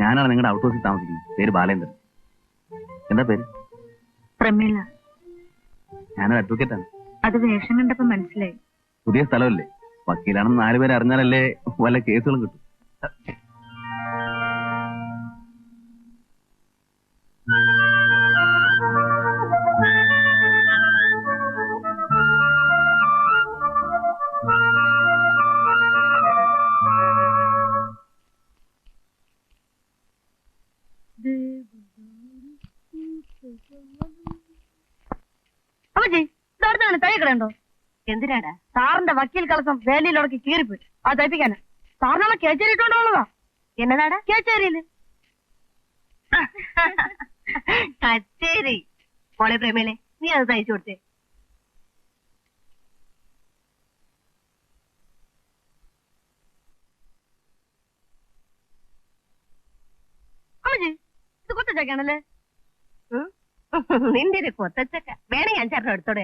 ഞാനാണ് നിങ്ങളുടെ ഔട്ട് ഹൗസിൽ താമസിക്കുന്നത്. പേര് ബാലേന്ദ്രൻ. എന്താ പേര്? പ്രമീള. ഞാനൊരു അഡ്വക്കേറ്റാണ്. അത് വേഷം കണ്ടപ്പോ മനസ്സിലായി. പുതിയ സ്ഥലമല്ലേ, വക്കീലാണെന്ന് 4 പേര് അറിഞ്ഞാലല്ലേ വല്ല കേസുകളും കിട്ടും. തയ്ക്കണോ? എന്തിനാടാ? സാറിന്റെ വക്കീൽ കളസം വേലിയിലൊടക്കി കീറിപ്പോയി. അത് തയ്പ്പിക്കാനാ. സാറിനാളെ കേച്ചേരിട്ടുണ്ടോളതാ. എന്നതാടാ കേച്ചേരിയില്? കച്ചേരി. മോളെ പ്രേമേലെ, നീ അത് തയ്ച്ചു കൊടുത്തേ. ഇത് കൊത്തച്ചക്കാണല്ലേ? നിന്റെ ഒരു കൊത്തച്ചക്ക വേണേ 5-6 എടുത്തോടെ.